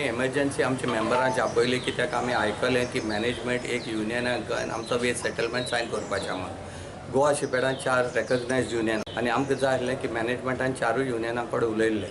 emergency आमच्या मेंबरांचे आपयली कित्याक आमी आयकलें की मॅनेजमेंट एक युनियनाक आमचो वेज सेटलमेंट सायन करपाचें म्हणून गोवा शिपयार्डान 4 रेकग्नायज्ड युनियन आनी आमकां जाय आसलें की मॅनेजमेंटान 4 युनियनां कडेन उलयल्लें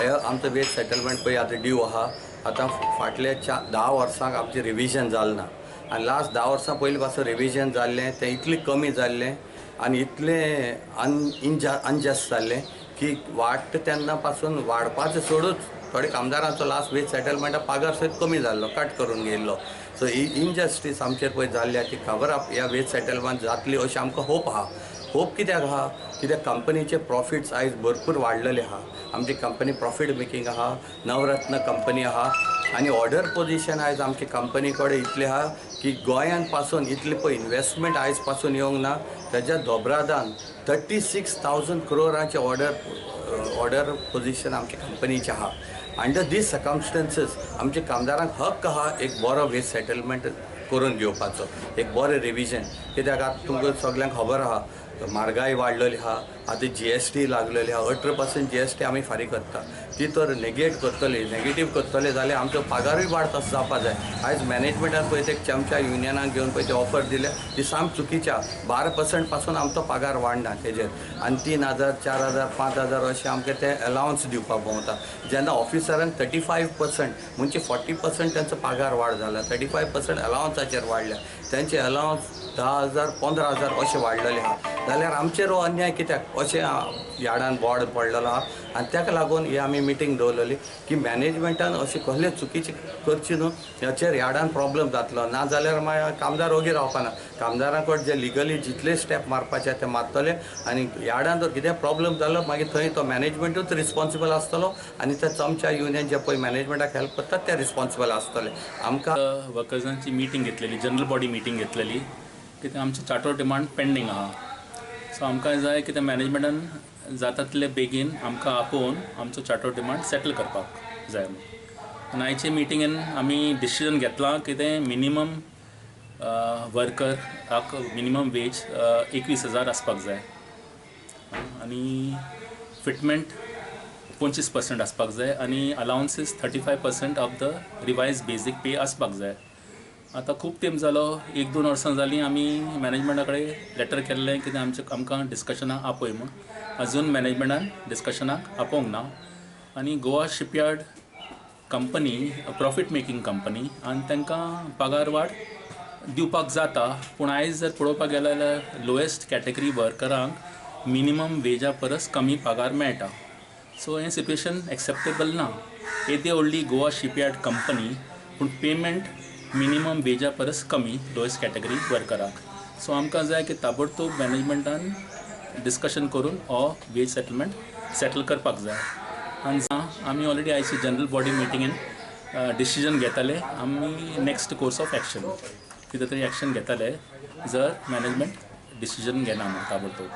हे आमचो वेज सेटलमेंट पळय आतां ड्यू आहा आतां फाटले 10 वर्सांक आमचें रिविजन जालें ना आनी लास्ट 10 वर्सां पयलीं पासून रिविजन जाल्लें तें इतलें कमी जाल्लें आनी इतलें अनजस्ट जाल्लें की वाडटा तेन्ना पासून वाडपाचें सोडूच थोडे कामदारांचो लास्ट वेज सेटलमेंटा पगार सयत कमी जाल्लो कट करून गेल्लो सो ही इनजस्टीस आमचेर पळय जाल्ल्या की खबर आहा ह्या वेज सेटलमेंट जातली अशें आमकां होप आहा होप कित्याक आहा कित्याक कंपनीचे प्रॉफिट्स आयज भरपूर वाडलेले आहा आमची कंपनी प्रॉफिट मेकींग आहा नवरत्न कंपनी आहा आनी ऑर्डर पोजिशन आयज आमची कंपनी कडेन इतलें आहा की गोंयान पासून इतले पळय इन्वेस्टमेंट आयज पासून येवंक ना तेज्या दोबरादान 36,000 करोडांचे ऑर्डर पोजिशन आमच्या कंपनीचें आहा अंडर दीस सर्कमस्टन्सीस आमच्या कामदारांक हक्क आहा एक बरो वेज सेटलमेंट करून घेवपाचो एक बरें रिविजन कित्याक आतां तुमकां सगळ्यांक खबर आहा म्हारगाय वाडलेली आहा आतां GST लागलेली आहा 18% GST आमी फारीक करता ती तर नेगेटीव करतले जाल्यार आमचो पगारूय वाडत जावपा जाय आयज मॅनेजमेंटान पळय ते चमच्या युनियनाक घेवन पळय ते ऑफर दिल्या ती साम चुकीच्या 12% पासून आमचो पगार वाडना तेजेर आनी 3,000 4,000 5,000 अशें आमकां ते अलावन्स दिवपाक भोंवता जेन्ना ऑफिसरांक 35% म्हणजे 40% तांचो पगार वाड जाला 35% अलावन्साचेर वाडल्या तांचे अलावन्स 10,000 15,000 अशें वाडलेले आहा जाल्यार आमचेर हो अन्याय कित्याक अशें यार्डान बोर्ड पडलेलो आहा आनी ताका लागून ही आमी मिटींग दवरलेली की मॅनेजमेंटान अशें कसलें चुकीचें करची न्हू ह्याचेर यार्डान प्रॉब्लेम जातलो ना जाल्यार मागीर कामदार ओगी रावपाना कामदारां कडेन जे लिगली जितले स्टेप मारपाचे ते मारतले आनी यार्डान जर कितें प्रॉब्लेम जालो मागीर थंय तो मॅनेजमेंटूच रिस्पॉन्सिबल आसतलो आनी ते चमच्या युनियन जे पळय मॅनेजमेंटाक हेल्प करतात ते रिस्पॉन्सिबल आसतले आमकां वर्कर्सांची मिटींग घेतलेली जनरल बॉडी मिटींग घेतलेली कितें आमचे चार्टर डिमांड पेंडींग आहा सो आमकां जाय कितें मॅनेजमेंटान जाता तितले बेगीन आमकां आपोवन आमचो चार्टर डिमांड सेटल करपाक जाय आनी आयचे मिटिंगेन आमी डिसिजन घेतलां कितें मिनिमम वर्कराक मिनिमम वेज 21,000 आसपाक जाय आनी फिटमेंट 25% आसपाक जाय आनी अलावन्सीस 35% ऑफ द रिवायज बेजीक पे आसपाक जाय आतां खूब तेंप जालो 1-2 वर्सां जालीं आमी मॅनेजमेंटा कडेन लेटर केल्लें कितें आमकां डिस्कशनाक आपय म्हूण अजून मॅनेजमेंटान डिस्कशनाक आपोवंक ना आनी Goa shipyard company profit making company आनी तांकां पगार वाड दिवपाक जाता पूण आयज जर पळोवपाक गेले जाल्यार लोएस्ट कॅटेगरी वर्करांक मिनिमम वेजा परस कमी पगार मेळटा सो हें सिट्युएशन एक्सेप्टेबल ना येदे व्हडली गोवा शिपयार्ड कंपनी पूण पेमेंट मिनिमम वेजा परस कमी लोएस्ट कॅटेगरी वर्कराक सो आमकां जाय की ताबडतोब मॅनेजमेंटान डिस्कशन करून हो वेज सेटलमेंट सेटल करपाक जाय आनी आमी ऑलरेडी आयची जनरल बॉडी मिटिंगेन डिसिजन घेतले आमी नेक्स्ट कोर्स ऑफ एक्शन कितें तरी एक्शन घेतले जर मॅनेजमेंट डिसिजन घेना म्हणून ताबडतोब